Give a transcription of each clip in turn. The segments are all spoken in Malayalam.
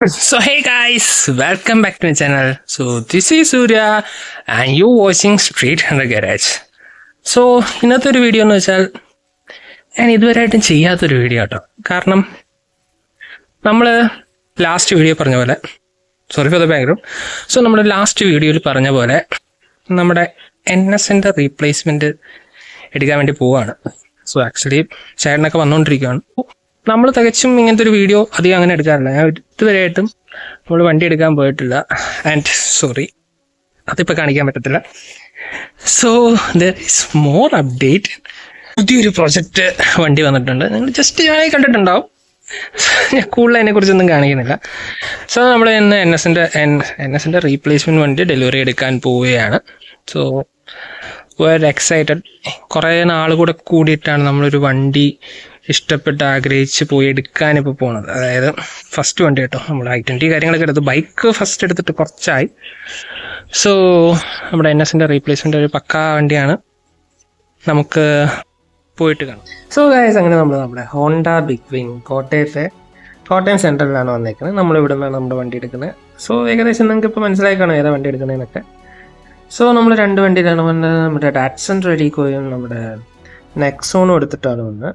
So hey guys, welcome back to my channel. So this is Surya and you watching Street Hunter Garage. So ഇന്നത്തെ ഒരു വീഡിയോ എന്ന് വെച്ചാൽ ഞാൻ ഇതുവരെയായിട്ടും ചെയ്യാത്തൊരു വീഡിയോ കേട്ടോ. കാരണം നമ്മൾ ലാസ്റ്റ് വീഡിയോ പറഞ്ഞ പോലെ sorry for the background. So നമ്മുടെ ലാസ്റ്റ് വീഡിയോയിൽ പറഞ്ഞ പോലെ നമ്മുടെ NSൻ്റെ റീപ്ലേസ്മെൻറ്റ് എടുക്കാൻ വേണ്ടി പോവുകയാണ്. സോ ആക്ച്വലി ചേട്ടനൊക്കെ വന്നുകൊണ്ടിരിക്കുകയാണ്. നമ്മൾ തികച്ചും ഇങ്ങനത്തെ ഒരു വീഡിയോ അധികം അങ്ങനെ എടുക്കാറില്ല. ഞാൻ ഇതുവരെയായിട്ടും നമ്മൾ വണ്ടി എടുക്കാൻ പോയിട്ടില്ല. ആൻഡ് സോറി, അതിപ്പോൾ കാണിക്കാൻ പറ്റത്തില്ല. So there is more update. പുതിയൊരു പ്രൊജക്റ്റ് വണ്ടി വന്നിട്ടുണ്ട്. നിങ്ങൾ ജസ്റ്റ് ഞാനേ കണ്ടിട്ടുണ്ടാവും. ഞാൻ കൂടുതൽ അതിനെക്കുറിച്ചൊന്നും കാണിക്കുന്നില്ല. സോ നമ്മൾ ഇന്ന് NSൻ്റെ റീപ്ലേസ്മെൻറ്റ് വണ്ടി ഡെലിവറി എടുക്കാൻ പോവുകയാണ്. So very excited. കുറേ നാൾ കൂടെ കൂടിയിട്ടാണ് നമ്മളൊരു വണ്ടി ഇഷ്ടപ്പെട്ട് ആഗ്രഹിച്ച് പോയി എടുക്കാനിപ്പോൾ പോണത്. അതായത് ഫസ്റ്റ് വണ്ടി കേട്ടോ, നമ്മൾ I-20 കാര്യങ്ങളൊക്കെ എടുത്ത് ബൈക്ക് ഫസ്റ്റ് എടുത്തിട്ട് കുറച്ചായി. സോ നമ്മുടെ NSൻ്റെ റീപ്ലേസ്മെൻ്റ് ഒരു പക്കാ വണ്ടിയാണ്. നമുക്ക് പോയിട്ട് കാണാം. സോ ഗൈസ്, അങ്ങനെ നമ്മുടെ ഹോണ്ട ബിഗ് വിങ് കോട്ടയം സെൻട്രലിലാണ് വന്നേക്കുന്നത്. നമ്മളിവിടെ നിന്നാണ് നമ്മുടെ വണ്ടി എടുക്കുന്നത്. സോ ഏകദേശം നിങ്ങൾക്ക് ഇപ്പോൾ മനസ്സിലായി കാണും ഏതാ വണ്ടി എടുക്കുന്നതിനൊക്കെ. സോ നമ്മൾ രണ്ട് വണ്ടിയിലാണ് വന്നത്. നമ്മുടെ ഡാറ്റ്സൺ റെഡിക്കോയും നമ്മുടെ നെക്സോണും എടുത്തിട്ടാണ് വന്നത്.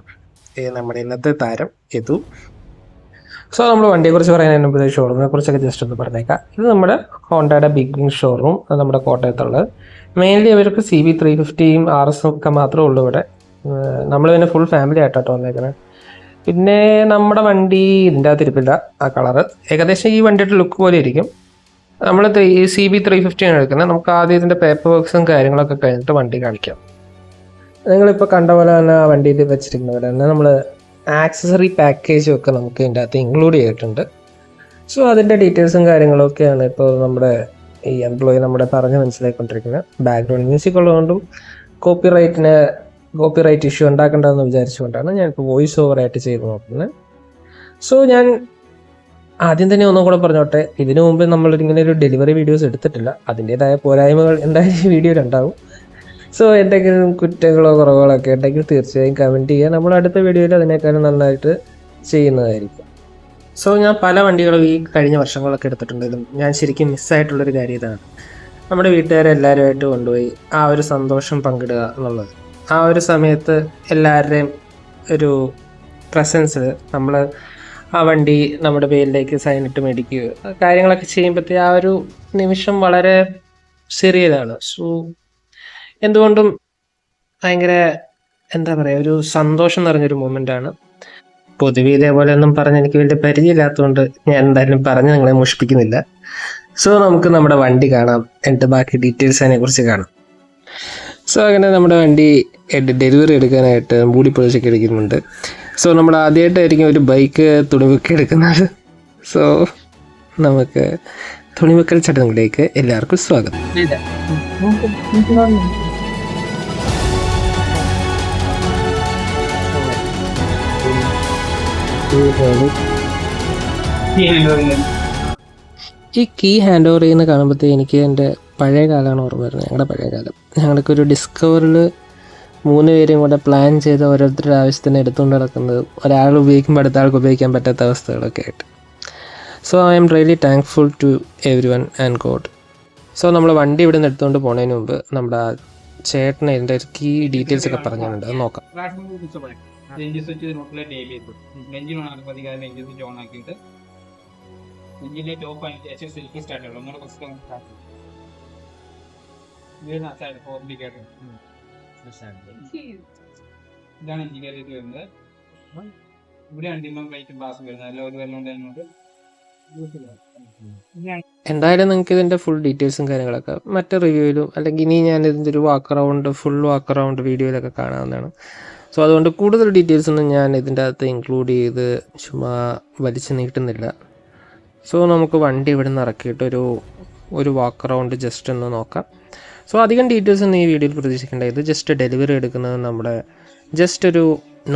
നമ്മുടെ ഇന്നത്തെ താരം യദു. സോ നമ്മൾ വണ്ടിയെക്കുറിച്ച് പറയുന്നതിന് മുമ്പ് ഷോറൂമിനെ കുറിച്ചൊക്കെ ജസ്റ്റ് ഒന്ന് പറഞ്ഞേക്കാം. ഇത് നമ്മുടെ ഹോണ്ടയുടെ ബിഗ് വിങ് ഷോറൂം, അത് നമ്മുടെ കോട്ടയത്തുള്ളത്. മെയിൻലി അവർക്ക് CB 350യും RS ഒക്കെ മാത്രമേ ഉള്ളൂ ഇവിടെ. നമ്മൾ പിന്നെ ഫുൾ ഫാമിലി ആയിട്ടോ വന്നേക്കുന്നത്. പിന്നെ നമ്മുടെ വണ്ടി ഇതിൻ്റെ അകത്ത് ഇരിപ്പില്ല. ആ കളറ് ഏകദേശം ഈ വണ്ടിയുടെ ലുക്ക് പോലെ ഇരിക്കും. നമ്മൾ CB 350 ആണ് എടുക്കുന്നത്. നമുക്ക് ആദ്യം ഇതിൻ്റെ പേപ്പർ വർക്ക്സും കാര്യങ്ങളൊക്കെ കഴിഞ്ഞിട്ട് വണ്ടി കാണിക്കാം. നിങ്ങളിപ്പോൾ കണ്ട പോലെ തന്നെ ആ വണ്ടിയിൽ വെച്ചിരിക്കുന്ന പോലെ തന്നെ നമ്മൾ ആക്സസറി പാക്കേജും ഒക്കെ നമുക്ക് ഇതിൻ്റെ അകത്ത് ഇൻക്ലൂഡ് ചെയ്തിട്ടുണ്ട്. സോ അതിൻ്റെ ഡീറ്റെയിൽസും കാര്യങ്ങളൊക്കെയാണ് ഇപ്പോൾ നമ്മുടെ ഈ എംപ്ലോയി നമ്മുടെ പറഞ്ഞ് മനസ്സിലാക്കിക്കൊണ്ടിരിക്കുന്നത്. ബാക്ക്ഗ്രൗണ്ട് മ്യൂസിക് ഉള്ളതുകൊണ്ടും കോപ്പിറൈറ്റ് ഇഷ്യൂ ഉണ്ടാക്കേണ്ടതെന്ന് വിചാരിച്ചുകൊണ്ടാണ് ഞാനിപ്പോൾ വോയിസ് ഓവറായിട്ട് ചെയ്ത് നോക്കുന്നത്. സോ ഞാൻ ആദ്യം തന്നെ ഒന്നും കൂടെ പറഞ്ഞോട്ടെ, ഇതിനു മുമ്പ് നമ്മളിങ്ങനെ ഒരു ഡെലിവറി വീഡിയോസ് എടുത്തിട്ടില്ല. അതിൻ്റേതായ പോരായ്മകൾ എന്തായാലും ഈ വീഡിയോയിലുണ്ടാവും. സോ എന്തെങ്കിലും കുറ്റങ്ങളോ കുറവുകളൊക്കെ ഉണ്ടെങ്കിൽ തീർച്ചയായും കമൻറ്റ് ചെയ്യുക. നമ്മൾ അടുത്ത വീഡിയോയിൽ അതിനേക്കാളും നന്നായിട്ട് ചെയ്യുന്നതായിരിക്കും. സോ ഞാൻ പല വണ്ടികളും ഈ കഴിഞ്ഞ വർഷങ്ങളൊക്കെ എടുത്തിട്ടുണ്ടെങ്കിലും ഞാൻ ശരിക്കും മിസ്സായിട്ടുള്ളൊരു കാര്യം ഇതാണ്. നമ്മുടെ വീട്ടുകാരെ എല്ലാവരുമായിട്ട് കൊണ്ടുപോയി ആ ഒരു സന്തോഷം പങ്കിടുക എന്നുള്ളത്. ആ ഒരു സമയത്ത് എല്ലാവരുടെയും ഒരു പ്രസൻസിൽ നമ്മൾ ആ വണ്ടി നമ്മുടെ പേരിലേക്ക് സൈനിട്ട് മേടിക്കുകയോ കാര്യങ്ങളൊക്കെ ചെയ്യുമ്പോഴത്തേ ആ ഒരു നിമിഷം വളരെ ചെറിയതാണ്. സോ എന്തുകൊണ്ടും ഭയങ്കര എന്താ പറയുക, ഒരു സന്തോഷം നിറഞ്ഞൊരു മൊമെൻ്റാണ്. പൊതുവെ ഇതേപോലെ ഒന്നും പറഞ്ഞ് എനിക്ക് വലിയ പരിചയമില്ലാത്തതുകൊണ്ട് ഞാൻ എന്തായാലും പറഞ്ഞ് നിങ്ങളെ മുഷിപ്പിക്കുന്നില്ല. സോ നമുക്ക് നമ്മുടെ വണ്ടി കാണാം, എന്നിട്ട് ബാക്കി ഡീറ്റെയിൽസ് അതിനെക്കുറിച്ച് കാണാം. സോ അങ്ങനെ നമ്മുടെ വണ്ടി ഡെലിവറി എടുക്കാനായിട്ട് മൂടി പൊളിച്ചൊക്കെ എടുക്കുന്നുണ്ട്. സോ നമ്മൾ ആദ്യമായിട്ടായിരിക്കും ഒരു ബൈക്ക് തുണിവെക്കി എടുക്കുന്നത്. സോ നമുക്ക് തുണിവെക്കൽ ചടങ്ങിലേക്ക് എല്ലാവർക്കും സ്വാഗതം. ഈ കീ ഹാൻഡ് ഓവർ ചെയ്യുന്ന കാണുമ്പോഴത്തേ എനിക്ക് എൻ്റെ പഴയ കാലമാണ് ഓർമ്മ വരുന്നത്. ഞങ്ങളുടെ പഴയ കാലം, ഞങ്ങൾക്ക് ഒരു ഡിസ്കവറിൽ 3 പേരും കൂടെ പ്ലാൻ ചെയ്ത് ഓരോരുത്തരുടെ ആവശ്യത്തിന് എടുത്തുകൊണ്ട് നടക്കുന്നത്, ഒരാൾ ഉപയോഗിക്കുമ്പോൾ അടുത്ത ആൾക്ക് ഉപയോഗിക്കാൻ പറ്റാത്ത അവസ്ഥകളൊക്കെ ആയിട്ട്. So I am really thankful to everyone and God. So നമ്മൾ വണ്ടി ഇവിടെ നിന്ന് എടുത്തുകൊണ്ട് പോകുന്നതിന് മുമ്പ് നമ്മുടെ ചേട്ടനെ ഇതിൻ്റെ കീ ഡീറ്റെയിൽസ് ഒക്കെ പറഞ്ഞിട്ടുണ്ട്, അത് നോക്കാം. ഇതാണ് എഞ്ചിനീയർ വരുന്നത്. ഇവിടെ അണ്ടിമം വൈറ്റ് ഗ്ലാസ് വരുന്നത് എല്ലാം ഒരു വെള്ളം. എന്തായാലും നിങ്ങൾക്ക് ഇതിൻ്റെ ഫുൾ ഡീറ്റെയിൽസും കാര്യങ്ങളൊക്കെ മറ്റു റിവ്യൂയിലും അല്ലെങ്കിൽ ഇനി ഞാൻ ഇതിൻ്റെ ഒരു ഫുൾ വാക്ക് അറൗണ്ട് വീഡിയോയിലൊക്കെ കാണാവുന്നതാണ്. സോ അതുകൊണ്ട് കൂടുതൽ ഡീറ്റെയിൽസ് ഒന്നും ഞാൻ ഇതിൻ്റെ അകത്ത് ഇൻക്ലൂഡ് ചെയ്ത് ചുമ്മാ വലിച്ചു നീട്ടുന്നില്ല. സോ നമുക്ക് വണ്ടി ഇവിടെ നിന്ന് ഇറക്കിയിട്ട് ഒരു വാക്ക് അറൗണ്ട് ജസ്റ്റ് ഒന്ന് നോക്കാം. സോ അധികം ഡീറ്റെയിൽസ് ഒന്നും ഈ വീഡിയോയിൽ പ്രതീക്ഷിക്കേണ്ട. ഇത് ജസ്റ്റ് ഡെലിവറി എടുക്കുന്നത് നമ്മുടെ ജസ്റ്റ് ഒരു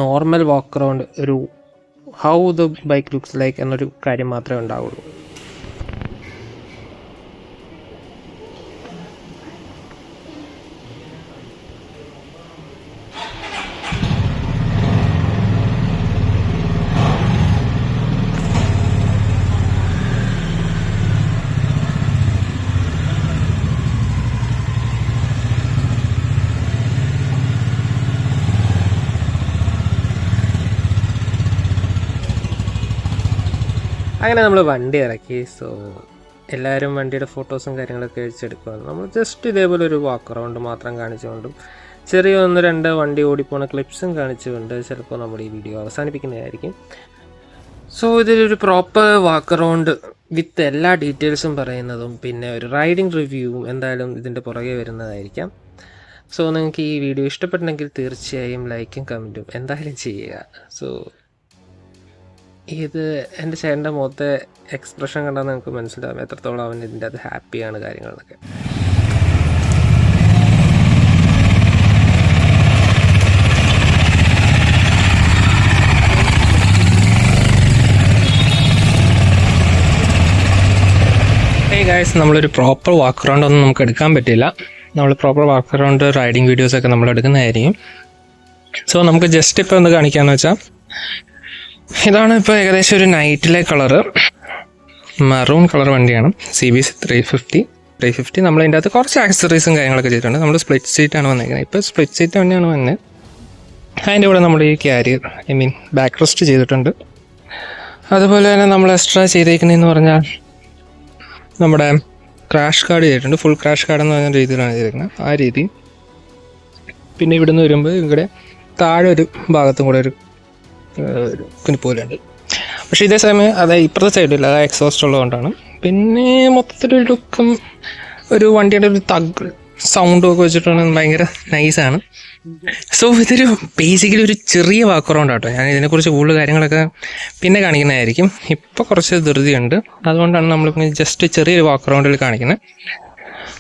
നോർമൽ വാക്ക് അറൗണ്ട്, ഒരു how the bike looks like എന്നൊരു കാര്യം മാത്രമേ ഉണ്ടാവുള്ളൂ. അങ്ങനെ നമ്മൾ വണ്ടി ഇറക്കി. സോ എല്ലാവരും വണ്ടിയുടെ ഫോട്ടോസും കാര്യങ്ങളൊക്കെ വെച്ചെടുക്കുകയാണ്. നമ്മൾ ജസ്റ്റ് ഇതേപോലെ ഒരു വാക്ക് അറൗണ്ട് മാത്രം കാണിച്ചുകൊണ്ടും ചെറിയ 1-2 വണ്ടി ഓടിപ്പോണ ക്ലിപ്സും കാണിച്ചുകൊണ്ട് ചിലപ്പോൾ നമ്മൾ ഈ വീഡിയോ അവസാനിപ്പിക്കുന്നതായിരിക്കും. സോ ഇതിലൊരു പ്രോപ്പർ വാക്ക് അറൗണ്ട് വിത്ത് എല്ലാ ഡീറ്റെയിൽസും പറയുന്നതും പിന്നെ ഒരു റൈഡിങ് റിവ്യൂവും എന്തായാലും ഇതിൻ്റെ പുറകെ വരുന്നതായിരിക്കാം. സോ നിങ്ങൾക്ക് ഈ വീഡിയോ ഇഷ്ടപ്പെട്ടെങ്കിൽ തീർച്ചയായും ലൈക്കും കമൻറ്റും എന്തായാലും ചെയ്യുക. സോ ഇത് എൻ്റെ ചേട്ടൻ്റെ മുഖത്തെ എക്സ്പ്രഷൻ കണ്ടാൽ നിങ്ങൾക്ക് മനസ്സിലാവും എത്രത്തോളം അവൻ ഇതിൻ്റെ അത് ഹാപ്പിയാണ് കാര്യങ്ങളൊക്കെ. ഗൈസ്, നമ്മളൊരു പ്രോപ്പർ വാക്ക് അറൗണ്ട് ഒന്നും നമുക്ക് എടുക്കാൻ പറ്റില്ല. നമ്മൾ പ്രോപ്പർ വാക്ക് അറൗണ്ട് റൈഡിങ് വീഡിയോസൊക്കെ നമ്മൾ എടുക്കുന്നതായിരിക്കും. സോ നമുക്ക് ജസ്റ്റ് ഇപ്പോൾ ഒന്ന് കാണിക്കാമെന്ന് വെച്ചാൽ ഇതാണ് ഇപ്പോൾ ഏകദേശം ഒരു നൈറ്റിലെ കളറ്, മറൂൺ കളർ വണ്ടിയാണ്. CBC 350. നമ്മളതിൻ്റെ അകത്ത് കുറച്ച് ആക്സസറീസും കാര്യങ്ങളൊക്കെ ചെയ്തിട്ടുണ്ട്. നമ്മൾ സ്പ്ലിറ്റ് സീറ്റാണ് വന്നിരിക്കുന്നത്. ഇപ്പോൾ സ്പ്ലിറ്റ് സീറ്റ് തന്നെയാണ് വന്നത്. അതിൻ്റെ കൂടെ നമ്മൾ ഈ ക്യാരിയർ ബാക്ക് റെസ്റ്റ് ചെയ്തിട്ടുണ്ട്. അതുപോലെ തന്നെ നമ്മൾ എക്സ്ട്രാ ചെയ്തേക്കുന്നതെന്ന് പറഞ്ഞാൽ നമ്മുടെ ക്രാഷ് കാർഡ് ചെയ്തിട്ടുണ്ട്. ഫുൾ ക്രാഷ് കാർഡ് എന്ന് പറഞ്ഞ രീതിയിലാണ് ചെയ്തിരിക്കുന്നത്, ആ രീതി. പിന്നെ ഇവിടുന്ന് വരുമ്പോൾ ഇവിടെ താഴെ ഒരു ഭാഗത്തും കൂടെ ഒരു കുനിപ്പോലുണ്ട്. പക്ഷേ ഇതേ സമയം അത് ഇപ്പുറത്തെ സൈഡില്ല, അത് എക്സോസ്റ്റ് ഉള്ളതുകൊണ്ടാണ്. പിന്നെ മൊത്തത്തിലൊരു ലുക്കും ഒരു വണ്ടിയുടെ ഒരു തഗ് സൗണ്ടും ഒക്കെ വെച്ചിട്ടാണ് ഭയങ്കര നൈസാണ്. സോ ഇതൊരു ബേസിക്കലി ഒരു ചെറിയ വാക്ക് അറൗണ്ട് ആട്ടോ. ഞാൻ ഇതിനെക്കുറിച്ച് കൂടുതൽ കാര്യങ്ങളൊക്കെ പിന്നെ കാണിക്കുന്നതായിരിക്കും. ഇപ്പോൾ കുറച്ച് ധൃതിയുണ്ട്, അതുകൊണ്ടാണ് നമ്മളിപ്പോൾ ജസ്റ്റ് ചെറിയൊരു വാക്ക് അറൗണ്ടിൽ കാണിക്കുന്നത്.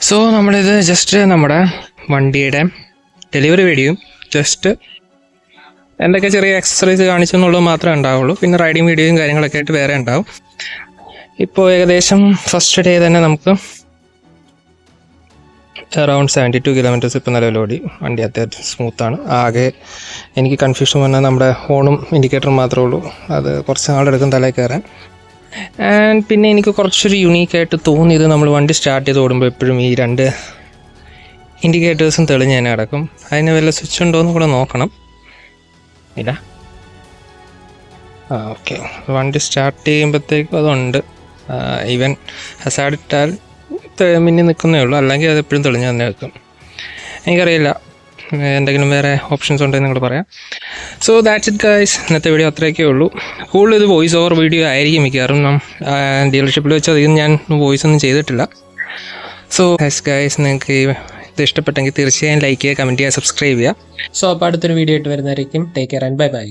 സോ നമ്മളിത് ജസ്റ്റ് നമ്മുടെ വണ്ടിയുടെ ഡെലിവറി വീഡിയോയും ജസ്റ്റ് എന്തൊക്കെ ചെറിയ എക്സസറീസ് കാണിച്ചെന്നുള്ളത് മാത്രമേ ഉണ്ടാവുള്ളൂ. പിന്നെ റൈഡിങ് വീഡിയോയും കാര്യങ്ങളൊക്കെ ആയിട്ട് വേറെ ഉണ്ടാവും. ഇപ്പോൾ ഏകദേശം ഫസ്റ്റ് ഡേ തന്നെ നമുക്ക് അറൗണ്ട് 72 കിലോമീറ്റേഴ്സ് ഇപ്പോൾ നിലവിലോടി. വണ്ടി അത്യാവശ്യം സ്മൂത്താണ്. ആകെ എനിക്ക് കൺഫ്യൂഷൻ വന്നാൽ നമ്മുടെ ഹോണും ഇൻഡിക്കേറ്ററും മാത്രമേ ഉള്ളൂ. അത് കുറച്ച് നാളെടുക്കും തലയിൽ കയറാൻ. ആൻഡ് പിന്നെ എനിക്ക് കുറച്ചൊരു യുണീക്കായിട്ട് തോന്നിയത് നമ്മൾ വണ്ടി സ്റ്റാർട്ട് ചെയ്ത് ഓടുമ്പോൾ എപ്പോഴും ഈ 2 ഇൻഡിക്കേറ്റേഴ്സും തെളിഞ്ഞ് തന്നെ കിടക്കും. അതിന് വല്ല സ്വിച്ച് ഉണ്ടോ എന്ന് കൂടെ നോക്കണം. ഇല്ല, ഓക്കെ. വണ്ടി സ്റ്റാർട്ട് ചെയ്യുമ്പോഴത്തേക്കും അതുണ്ട്. ഈവൻ ഹസാർഡ് ഇട്ടാൽ മിന്നി നിൽക്കുന്നേ ഉള്ളൂ, അല്ലെങ്കിൽ അത് എപ്പോഴും തെളിഞ്ഞ് തന്നെ വെക്കും. എനിക്കറിയില്ല, എന്തെങ്കിലും വേറെ ഓപ്ഷൻസ് ഉണ്ടെങ്കിൽ നിങ്ങൾ പറയാം. So that's it guys. ഇന്നത്തെ വീഡിയോ അത്രയൊക്കെ ഉള്ളൂ. കൂടുതൽ ഇത് വോയിസ് ഓവർ വീഡിയോ ആയിരിക്കും മിക്കവാറും. ഡീലർഷിപ്പിൽ വെച്ച് അധികം ഞാൻ വോയിസ് ഒന്നും ചെയ്തിട്ടില്ല. സോ ഗൈസ്, നിങ്ങൾക്ക് ഇത് ഇഷ്ടപ്പെട്ടെങ്കിൽ തീർച്ചയായും ലൈക്ക് ചെയ്യുക, കമൻറ്റ് ചെയ്യുക, സബ്സ്ക്രൈബ് ചെയ്യുക. സോ അപ്പോൾ അടുത്തൊരു വീഡിയോ ആയിട്ട് വരുന്നതായിരിക്കും. Take care and bye bye.